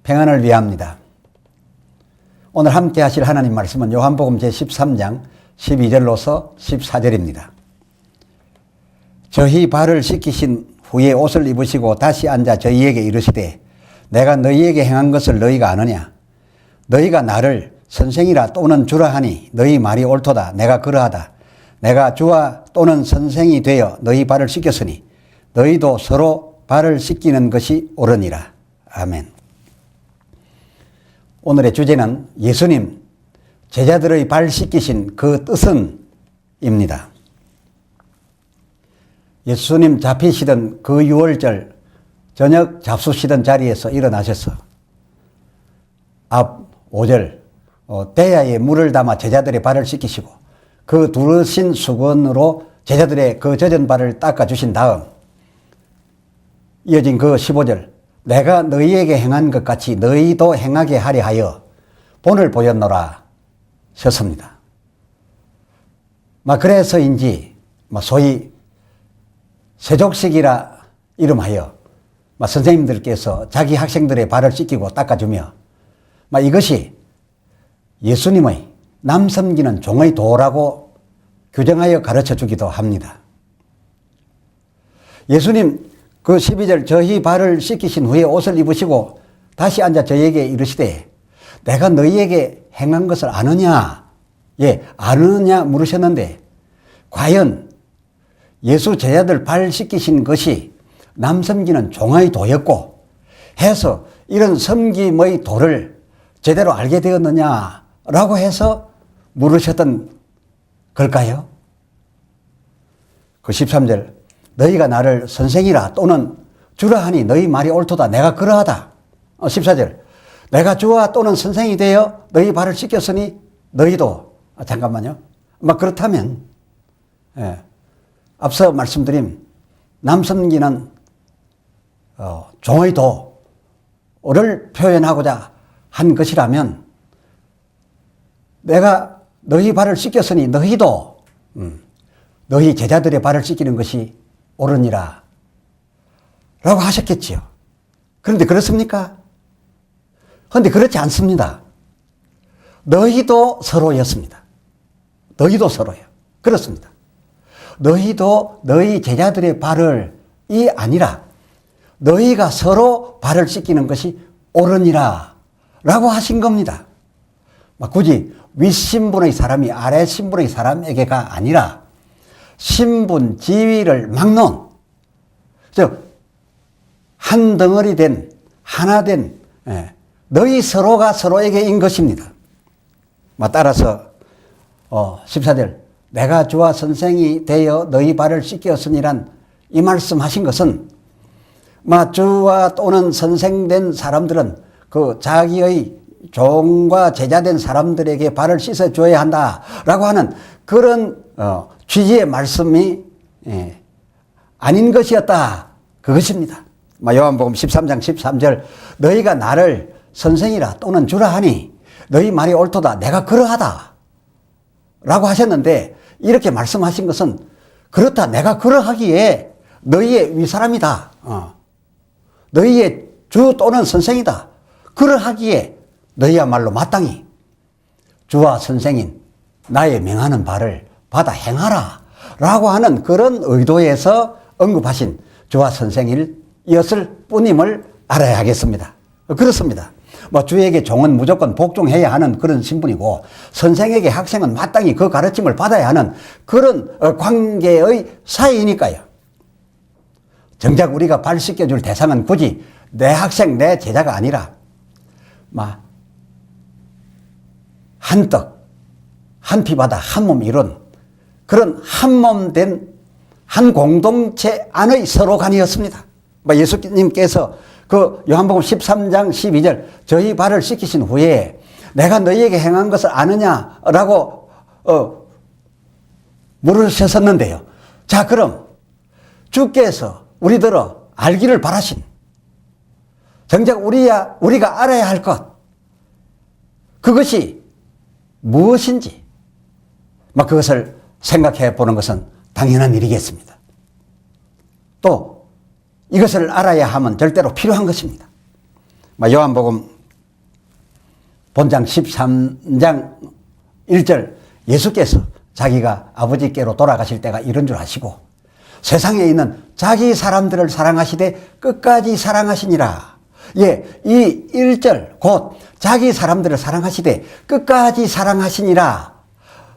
평안을 위함입니다. 오늘 함께 하실 하나님 말씀은 요한복음 제13장 12절로서 14절입니다. 저희 발을 씻기신 후에 옷을 입으시고 다시 앉아 저희에게 이르시되 내가 너희에게 행한 것을 너희가 아느냐? 너희가 나를 선생이라 또는 주라 하니 너희 말이 옳도다. 내가 그러하다. 내가 주와 또는 선생이 되어 너희 발을 씻겼으니 너희도 서로 발을 씻기는 것이 옳으니라. 아멘. 오늘의 주제는 예수님 제자들의 발 씻기신 그 뜻은 입니다. 예수님 잡히시던 그 6월절 저녁 잡수시던 자리에서 일어나셔서 앞 5절 대야에 물을 담아 제자들의 발을 씻기시고 그 두르신 수건으로 제자들의 그 젖은 발을 닦아주신 다음 이어진 그 15절 내가 너희에게 행한 것 같이 너희도 행하게 하려 하여 본을 보였노라 셨습니다. 그래서인지 소위 세족식이라 이름하여 선생님들께서 자기 학생들의 발을 씻기고 닦아주며 이것이 예수님의 남 섬기는 종의 도라고 규정하여 가르쳐 주기도 합니다. 예수님 그 12절 저희 발을 씻기신 후에 옷을 입으시고 다시 앉아 저희에게 이르시되 내가 너희에게 행한 것을 아느냐? 아느냐 물으셨는데 과연 예수 제자들 발 씻기신 것이 남 섬기는 종의 도였고 해서 이런 섬김의 도를 제대로 알게 되었느냐라고 해서 물으셨던 걸까요? 그 13절 너희가 나를 선생이라 또는 주라 하니 너희 말이 옳도다. 내가 그러하다. 14절 내가 주와 또는 선생이 되어 너희 발을 씻겼으니 너희도 잠깐만요. 그렇다면 앞서 말씀드린 남 섬기는 종의 도를 표현하고자 한 것이라면 내가 너희 발을 씻겼으니 너희도 너희 제자들의 발을 씻기는 것이 옳으니라 라고 하셨겠지요. 그런데 그렇습니까? 그런데 그렇지 않습니다. 너희도 서로였습니다. 너희도 서로요. 그렇습니다. 너희도 너희 제자들의 발을 이 아니라 너희가 서로 발을 씻기는 것이 옳으니라 라고 하신 겁니다. 굳이 윗신분의 사람이 아래신분의 사람에게가 아니라 신분, 지위를 막론, 한 덩어리 된, 하나 된, 너희 서로가 서로에게인 것입니다. 따라서, 14절, 내가 주와 선생이 되어 너희 발을 씻겼으니란 이 말씀 하신 것은, 주와 또는 선생된 사람들은 그 자기의 종과 제자된 사람들에게 발을 씻어줘야 한다라고 하는 그런 취지의 말씀이 아닌 것이었다. 그것입니다. 요한복음 13장 13절 너희가 나를 선생이라 또는 주라 하니 너희 말이 옳도다. 내가 그러하다. 라고 하셨는데 이렇게 말씀하신 것은 그렇다. 내가 그러하기에 너희의 윗사람이다. 너희의 주 또는 선생이다. 그러하기에 너희야말로 마땅히 주와 선생인 나의 명하는 바를 받아 행하라 라고 하는 그런 의도에서 언급하신 주와 선생이었을 뿐임을 알아야 하겠습니다. 그렇습니다. 주에게 종은 무조건 복종해야 하는 그런 신분이고 선생에게 학생은 마땅히 그 가르침을 받아야 하는 그런 관계의 사이니까요. 정작 우리가 발 씻겨줄 대상은 굳이 내 학생, 내 제자가 아니라 한 떡, 한 피 바다, 한 몸 이룬 그런 한 몸 된 한 공동체 안의 서로간이었습니다. 예수님께서 그 요한복음 13장 12절 저희 발을 씻기신 후에 내가 너희에게 행한 것을 아느냐라고 물으셨었는데요. 자, 그럼 주께서 우리들어 알기를 바라신 정작 우리가 알아야 할 것 그것이 무엇인지 그것을 생각해 보는 것은 당연한 일이겠습니다. 또 이것을 알아야 하면 절대로 필요한 것입니다. 요한복음 본장 13장 1절 예수께서 자기가 아버지께로 돌아가실 때가 이런 줄 아시고 세상에 있는 자기 사람들을 사랑하시되 끝까지 사랑하시니라. 예, 이 1절 곧 자기 사람들을 사랑하시되 끝까지 사랑하시니라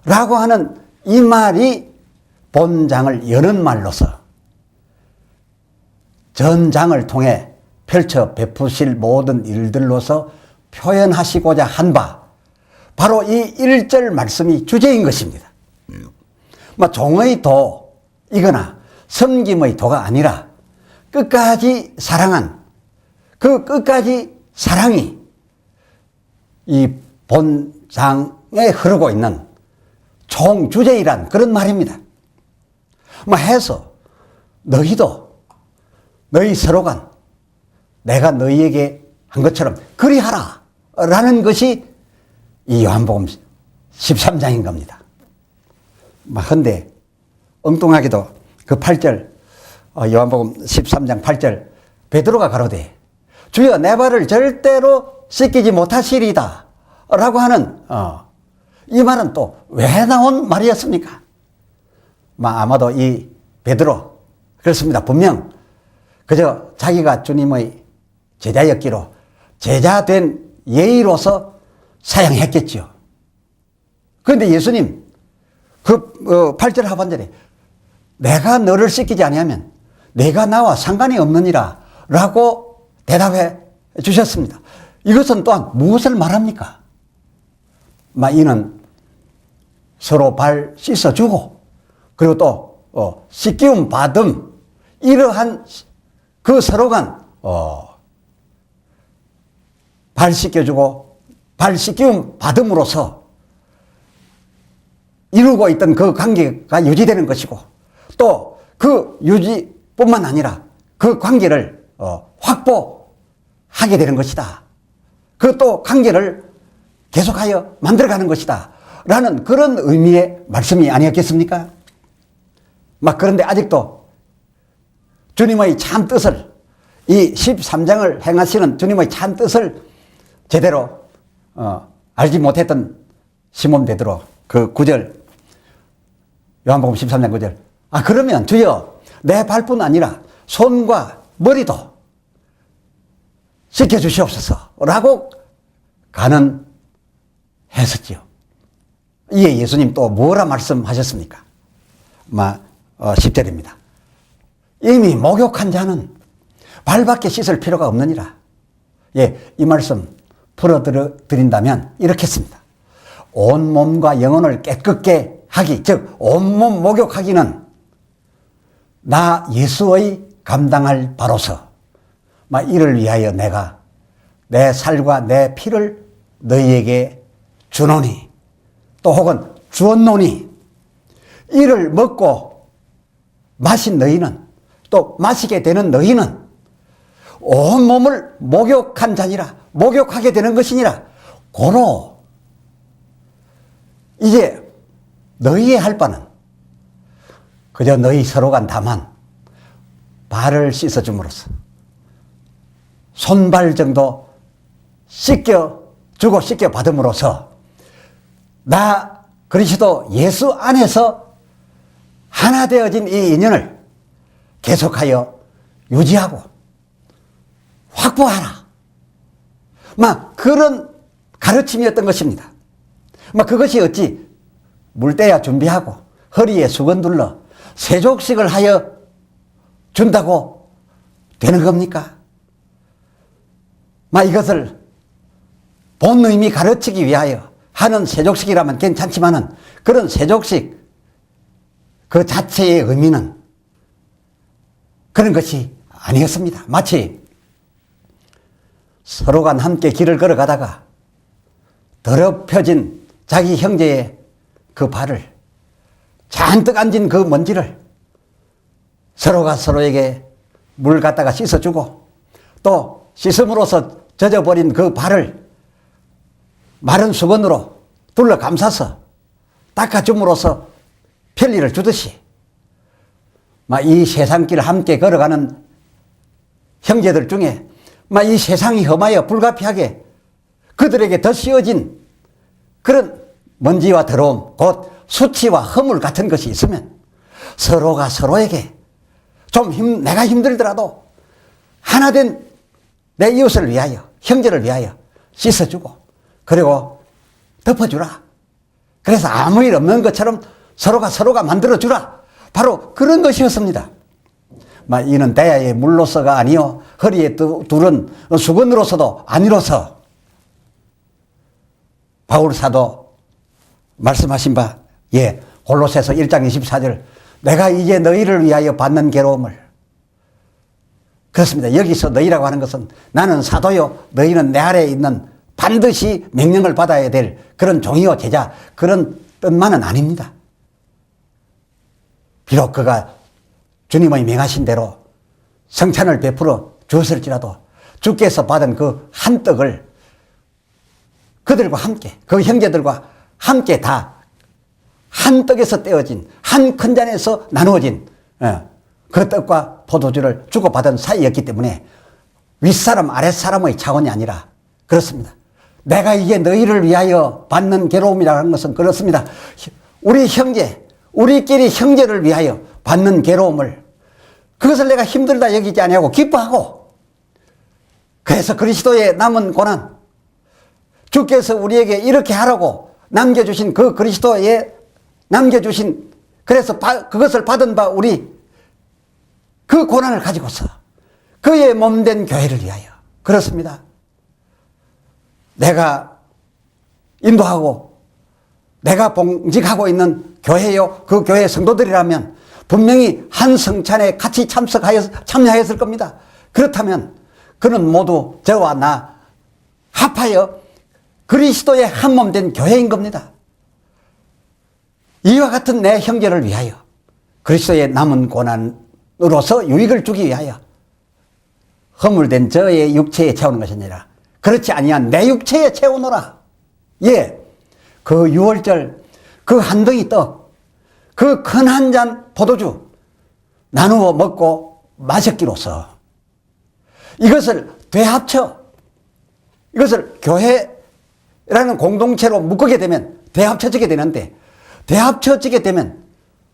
라고 하는 이 말이 본장을 여는 말로서 전장을 통해 펼쳐 베푸실 모든 일들로서 표현하시고자 한 바 바로 이 1절 말씀이 주제인 것입니다. 종의 도이거나 섬김의 도가 아니라 끝까지 사랑한 그 끝까지 사랑이 이 본장에 흐르고 있는 총주제이란 그런 말입니다. 해서 너희도 너희 서로 간 내가 너희에게 한 것처럼 그리하라 라는 것이 이 요한복음 13장인 겁니다. 근데 엉뚱하게도 그 8절 요한복음 13장 8절 베드로가 가로되 주여 내 발을 절대로 씻기지 못하시리다 라고 하는 이 말은 또 왜 나온 말이었습니까? 아마도 이 베드로 그렇습니다. 분명 그저 자기가 주님의 제자였기로 제자된 예의로서 사양했겠죠. 그런데 예수님 그 8절 하반절에 내가 너를 씻기지 아니하면 내가 나와 상관이 없느니라 라고 대답해 주셨습니다. 이것은 또한 무엇을 말합니까? 이는 서로 발 씻어주고 그리고 또 씻기움 받음 이러한 그 서로 간 발 씻겨주고 발 씻기움 받음으로써 이루고 있던 그 관계가 유지되는 것이고 또 그 유지뿐만 아니라 그 관계를 확보하게 되는 것이다. 그 또 관계를 계속하여 만들어가는 것이다. 라는 그런 의미의 말씀이 아니었겠습니까? 그런데 아직도 주님의 참 뜻을 이 13장을 행하시는 주님의 참 뜻을 제대로 알지 못했던 시몬 베드로 그 9절 요한복음 13장 9절 그러면 주여 내 발뿐 아니라 손과 머리도 씻겨주시옵소서 라고 간언했었지요. 이에 예수님 또 뭐라 말씀하셨습니까? 10절입니다. 이미 목욕한 자는 발밖에 씻을 필요가 없느니라. 예, 이 말씀 풀어드린다면 이렇게 했습니다. 온몸과 영혼을 깨끗게 하기, 즉 온몸 목욕하기는 나 예수의 감당할 바로서 이를 위하여 내가 내 살과 내 피를 너희에게 주노니 또 혹은 주었노니 이를 먹고 마신 너희는 또 마시게 되는 너희는 온몸을 목욕한 자니라 목욕하게 되는 것이니라. 고로 이제 너희의 할 바는 그저 너희 서로 간 다만 발을 씻어줌으로써 손발 정도 씻겨주고 씻겨받음으로써 나 그리스도 예수 안에서 하나 되어진 이 인연을 계속하여 유지하고 확보하라. 그런 가르침이었던 것입니다. 그것이 어찌 물대야 준비하고 허리에 수건 둘러 세족식을 하여 준다고 되는 겁니까? 이것을 본 의미 가르치기 위하여 하는 세족식이라면 괜찮지만은 그런 세족식 그 자체의 의미는 그런 것이 아니었습니다. 마치 서로 간 함께 길을 걸어가다가 더럽혀진 자기 형제의 그 발을 잔뜩 앉은 그 먼지를 서로가 서로에게 물 갖다가 씻어주고 또 씻음으로써 젖어버린 그 발을 마른 수건으로 둘러 감싸서 닦아줌으로써 편리를 주듯이 이 세상길 함께 걸어가는 형제들 중에 이 세상이 험하여 불가피하게 그들에게 더 씌워진 그런 먼지와 더러움, 곧 수치와 허물 같은 것이 있으면 서로가 서로에게 좀 내가 힘들더라도 하나된 내 이웃을 위하여, 형제를 위하여 씻어주고, 그리고 덮어주라. 그래서 아무 일 없는 것처럼 서로가 만들어주라. 바로 그런 것이었습니다. 이는 대야의 물로서가 아니요 허리에 두른 수건으로서도 아니로서 바울 사도 말씀하신 바, 골로새서 1장 24절, 내가 이제 너희를 위하여 받는 괴로움을. 그렇습니다. 여기서 너희라고 하는 것은 나는 사도요, 너희는 내 아래에 있는 반드시 명령을 받아야 될 그런 종이요 제자, 그런 뜻만은 아닙니다. 비록 그가 주님의 명하신 대로 성찬을 베풀어 주었을지라도 주께서 받은 그 한 떡을 그들과 함께, 그 형제들과 함께 다 한 떡에서 떼어진, 한 큰 잔에서 나누어진 그 떡과 포도주를 주고받은 사이였기 때문에 윗사람 아랫사람의 차원이 아니라 그렇습니다. 내가 이게 너희를 위하여 받는 괴로움이라는 것은 그렇습니다. 우리 형제, 우리끼리 형제를 위하여 받는 괴로움을, 그것을 내가 힘들다 여기지 아니하고 기뻐하고, 그래서 그리스도의 남은 고난, 주께서 우리에게 이렇게 하라고 남겨주신 그 그리스도의 남겨주신, 그래서 그것을 받은 바 우리 그 고난을 가지고서 그의 몸된 교회를 위하여, 그렇습니다. 내가 인도하고 내가 봉직하고 있는 교회요, 그 교회 성도들이라면 분명히 한 성찬에 같이 참여하였을 겁니다. 그렇다면 그는 모두 저와 나 합하여 그리스도의 한 몸 된 교회인 겁니다. 이와 같은 내 형제를 위하여 그리스도의 남은 고난으로서 유익을 주기 위하여 허물된 저의 육체에 채우는 것이 아니라 그렇지 아니한 내 육체에 채우노라. 그 유월절 그 한 덩이 떡, 그 큰 한 잔 포도주 나누어 먹고 마셨기로서 이것을 되합쳐, 이것을 교회라는 공동체로 묶게 되면 되합쳐지게 되는데, 되합쳐지게 되면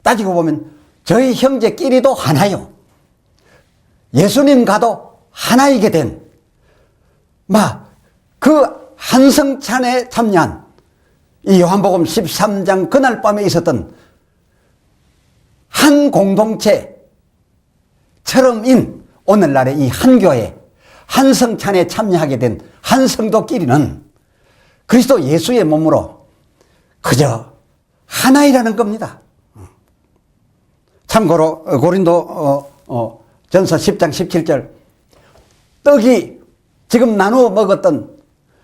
따지고 보면 저희 형제끼리도 하나요, 예수님과도 하나이게 된 그 한성찬에 참여한 이 요한복음 13장 그날 밤에 있었던 한 공동체처럼인 오늘날의 이 한 교회, 한 성찬에 참여하게 된 한 성도끼리는 그리스도 예수의 몸으로 그저 하나이라는 겁니다. 참고로 고린도 전서 10장 17절, 떡이 지금 나누어 먹었던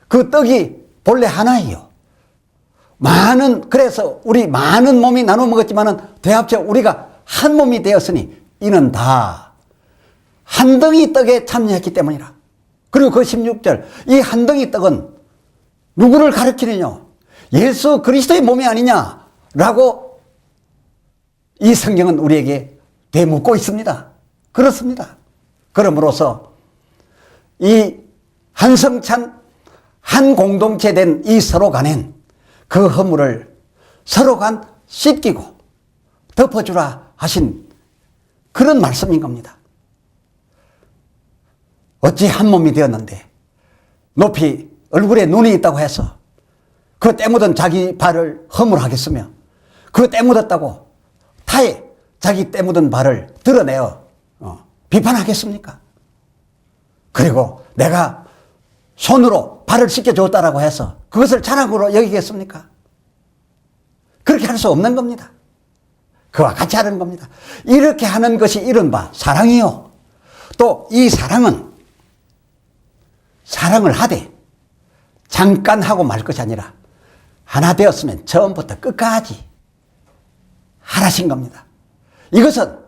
그 떡이 본래 하나예요. 그래서 우리 많은 몸이 나누어 먹었지만은 되합쳐 우리가 한 몸이 되었으니 이는 다 한 덩이 떡에 참여했기 때문이라. 그리고 그 16절, 이 한 덩이 떡은 누구를 가리키느냐? 예수 그리스도의 몸이 아니냐라고 이 성경은 우리에게 되묻고 있습니다. 그렇습니다. 그러므로서 이 한성찬, 한 공동체 된 이 서로 간엔 그 허물을 서로 간 씻기고 덮어주라 하신 그런 말씀인 겁니다. 어찌 한 몸이 되었는데 높이 얼굴에 눈이 있다고 해서 그 때 묻은 자기 발을 허물하겠으며, 그 때 묻었다고 타에 자기 때 묻은 발을 드러내어 비판하겠습니까? 그리고 내가 손으로 발을 씻겨줬다라고 해서 그것을 자랑으로 여기겠습니까? 그렇게 할 수 없는 겁니다. 그와 같이 하는 겁니다. 이렇게 하는 것이 이른바 사랑이요. 또 이 사랑을 하되 잠깐 하고 말 것이 아니라 하나 되었으면 처음부터 끝까지 하라신 겁니다. 이것은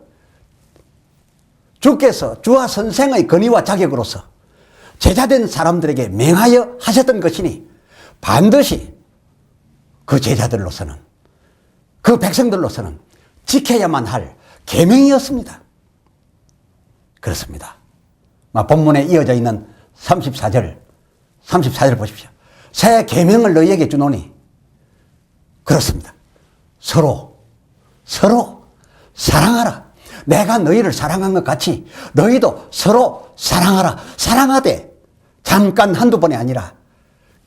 주께서 주와 선생의 권위와 자격으로서 제자된 사람들에게 명하여 하셨던 것이니 반드시 그 제자들로서는, 그 백성들로서는 지켜야만 할 계명이었습니다. 그렇습니다. 본문에 이어져 있는 34절 보십시오. 새 계명을 너희에게 주노니 그렇습니다. 서로 사랑하라. 내가 너희를 사랑한 것 같이 너희도 서로 사랑하라. 사랑하되 잠깐 한두 번이 아니라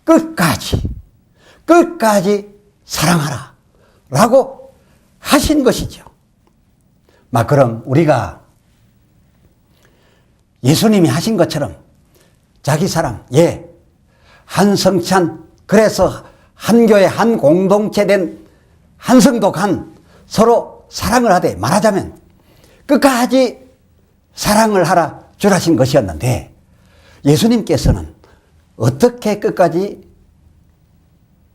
끝까지 사랑하라 라고 하신 것이죠. 막 그럼 우리가 예수님이 하신 것처럼 자기 사랑, 한 성찬, 그래서 한 교회, 한 공동체 된 한 성도 간 서로 사랑을 하되 말하자면 끝까지 사랑을 하라 주라신 것이었는데 예수님께서는 어떻게 끝까지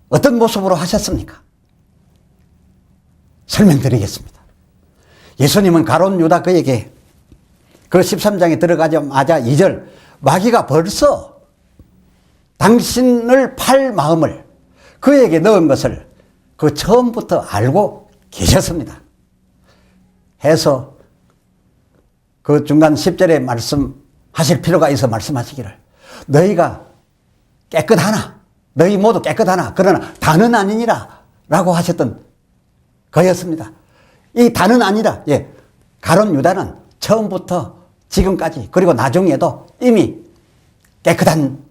어떤 모습으로 하셨습니까? 설명드리겠습니다. 예수님은 가룟 유다 그에게 그 13장에 들어가자마자 2절 마귀가 벌써 당신을 팔 마음을 그에게 넣은 것을 그 처음부터 알고 계셨습니다. 해서 그 중간 10절에 말씀하실 필요가 있어 말씀하시기를 너희가 깨끗하나 너희 모두 깨끗하나 그러나 다는 아니니라 라고 하셨던 거였습니다. 이 다는 아니라 가룟 유다는 처음부터 지금까지 그리고 나중에도 이미 깨끗한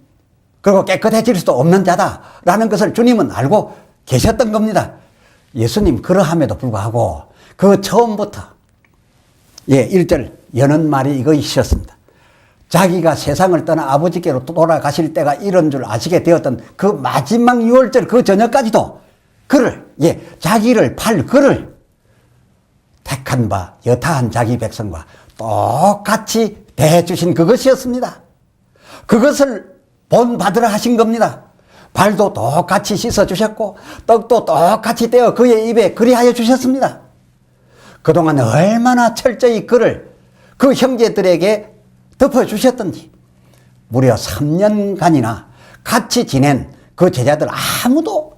그리고 깨끗해질 수도 없는 자다라는 것을 주님은 알고 계셨던 겁니다. 예수님 그러함에도 불구하고 그 처음부터 1절 여는 말이 이것이었습니다. 자기가 세상을 떠나 아버지께로 돌아가실 때가 이런 줄 아시게 되었던 그 마지막 6월절 그 저녁까지도 그를 자기를 팔 그를 택한 바 여타한 자기 백성과 똑같이 대해 주신 그것이었습니다. 그것을 본받으라 하신 겁니다. 발도 똑같이 씻어 주셨고 떡도 똑같이 떼어 그의 입에 그리하여 주셨습니다. 그동안 얼마나 철저히 그를 그 형제들에게 덮어주셨던지 무려 3년간이나 같이 지낸 그 제자들 아무도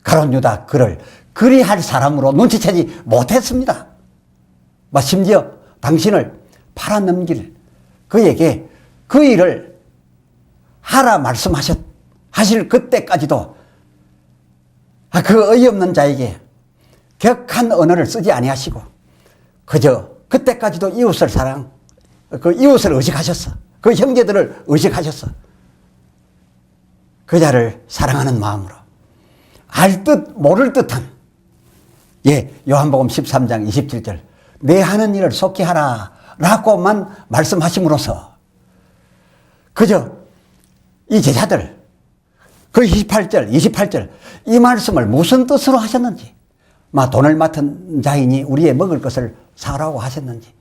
가룟 유다 그를 그리할 사람으로 눈치채지 못했습니다. 심지어 당신을 팔아넘길 그에게 그 일을 하라 하실 그때까지도 그 어이없는 자에게 격한 언어를 쓰지 아니하시고 그저 그때까지도 이웃을 그 이웃을 의식하셨어. 그 형제들을 의식하셨어. 그 자를 사랑하는 마음으로 알 듯 모를 듯한 요한복음 13장 27절 내 하는 일을 속히 하라 라고만 말씀하심으로써 그저 이 제자들 그 28절 이 말씀을 무슨 뜻으로 하셨는지 돈을 맡은 자이니 우리의 먹을 것을 사라고 하셨는지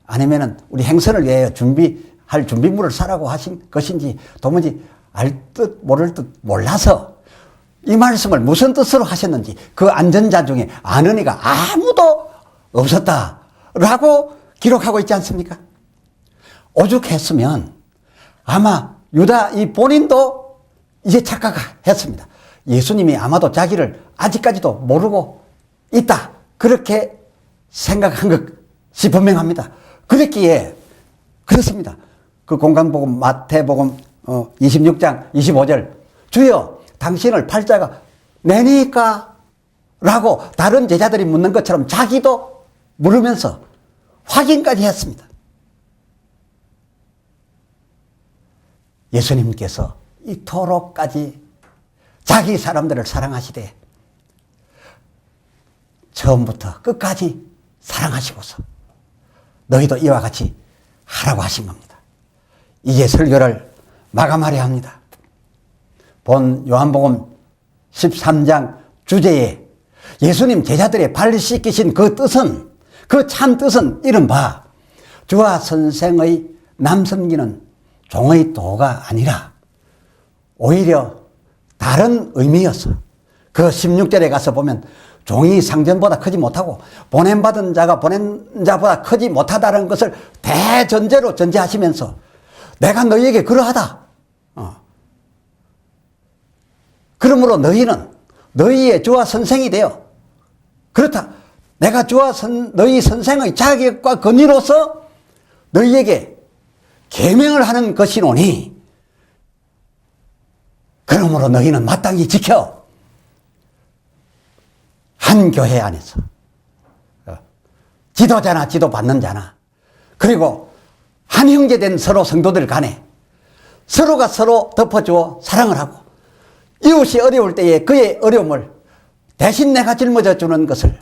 아니면은 우리 행선을 위하여 준비할 준비물을 사라고 하신 것인지 도무지 알 듯 모를 듯 몰라서 이 말씀을 무슨 뜻으로 하셨는지 그 안전자 중에 아는 이가 아무도 없었다라고 기록하고 있지 않습니까? 오죽했으면 아마 유다 이 본인도 이제 착각했습니다. 예수님이 아마도 자기를 아직까지도 모르고 있다 그렇게 생각한 것이 분명합니다. 그랬기에 그렇습니다. 그 공간복음 마태복음 26장 25절 주여 당신을 팔 자가 내니까 라고 다른 제자들이 묻는 것처럼 자기도 물으면서 확인까지 했습니다. 예수님께서 이토록까지 자기 사람들을 사랑하시되 처음부터 끝까지 사랑하시고서 너희도 이와 같이 하라고 하신 겁니다. 이제 설교를 마감하려 합니다. 본 요한복음 13장 주제에 예수님 제자들의 발 씻기신 그 뜻은 그 참 뜻은 이른바 주와 선생의 남섬기는 종의 도가 아니라 오히려 다른 의미였어. 그 16절에 가서 보면 종이 상전보다 크지 못하고 보냄받은 자가 보낸 자보다 크지 못하다는 것을 대전제로 전제하시면서 내가 너희에게 그러하다. 그러므로 너희는 너희의 주와 선생이 되어 그렇다. 내가 주와 너희 선생의 자격과 권위로서 너희에게 계명을 하는 것이노니 그러므로 너희는 마땅히 지켜. 한 교회 안에서 지도자나 지도받는 자나 그리고 한 형제된 서로 성도들 간에 서로가 서로 덮어주어 사랑을 하고 이웃이 어려울 때에 그의 어려움을 대신 내가 짊어져 주는 것을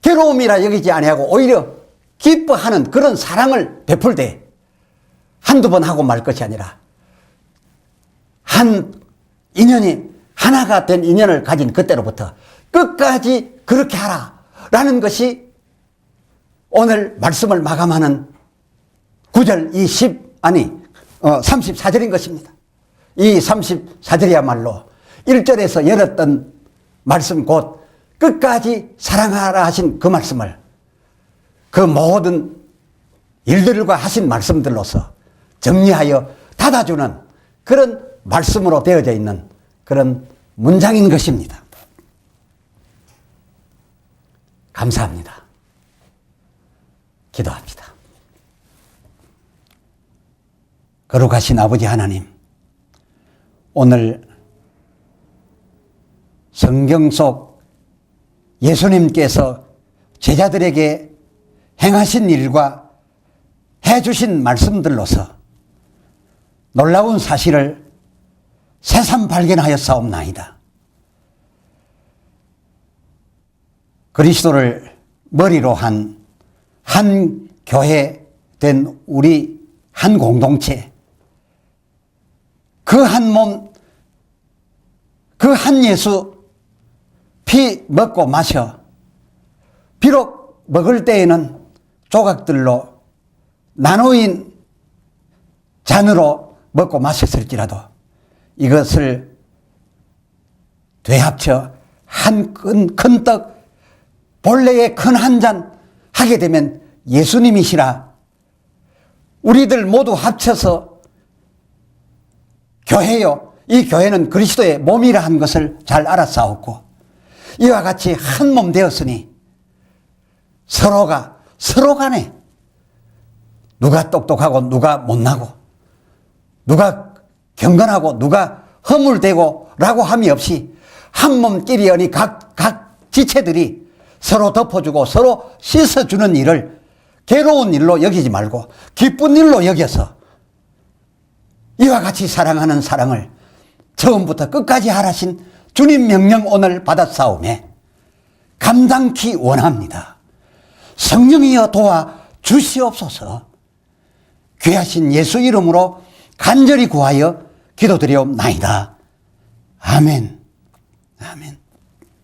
괴로움이라 여기지 아니하고 오히려 기뻐하는 그런 사랑을 베풀 때 한두 번 하고 말 것이 아니라 한 인연이 하나가 된 인연을 가진 그때로부터 끝까지 그렇게 하라 라는 것이 오늘 말씀을 마감하는 9절 34절인 것입니다. 이 34절이야말로 1절에서 열었던 말씀 곧 끝까지 사랑하라 하신 그 말씀을 그 모든 일들과 하신 말씀들로서 정리하여 닫아주는 그런 말씀으로 되어져 있는 그런 문장인 것입니다. 감사합니다. 기도합니다. 거룩하신 아버지 하나님, 오늘 성경 속 예수님께서 제자들에게 행하신 일과 해주신 말씀들로서 놀라운 사실을 새삼 발견하였사옵나이다. 그리스도를 머리로 한 교회 된 우리 한 공동체, 그 한 몸, 그 한 예수 피 먹고 마셔 비록 먹을 때에는 조각들로 나누인 잔으로 먹고 마셨을지라도 이것을 되합쳐 한 큰 떡, 본래의 큰 한 잔 하게 되면 예수님이시라. 우리들 모두 합쳐서 교회요, 이 교회는 그리스도의 몸이라 한 것을 잘 알았사옵고 이와 같이 한 몸 되었으니 서로가 서로 간에 누가 똑똑하고 누가 못나고 누가 경건하고 누가 허물되고 라고 함이 없이 한 몸끼리여니 각 지체들이 서로 덮어주고 서로 씻어주는 일을 괴로운 일로 여기지 말고 기쁜 일로 여겨서 이와 같이 사랑하는 사랑을 처음부터 끝까지 하라신 주님 명령 오늘 받았사오매 감당키 원합니다. 성령이여 도와 주시옵소서. 귀하신 예수 이름으로 간절히 구하여 기도드리옵나이다. 아멘. 아멘.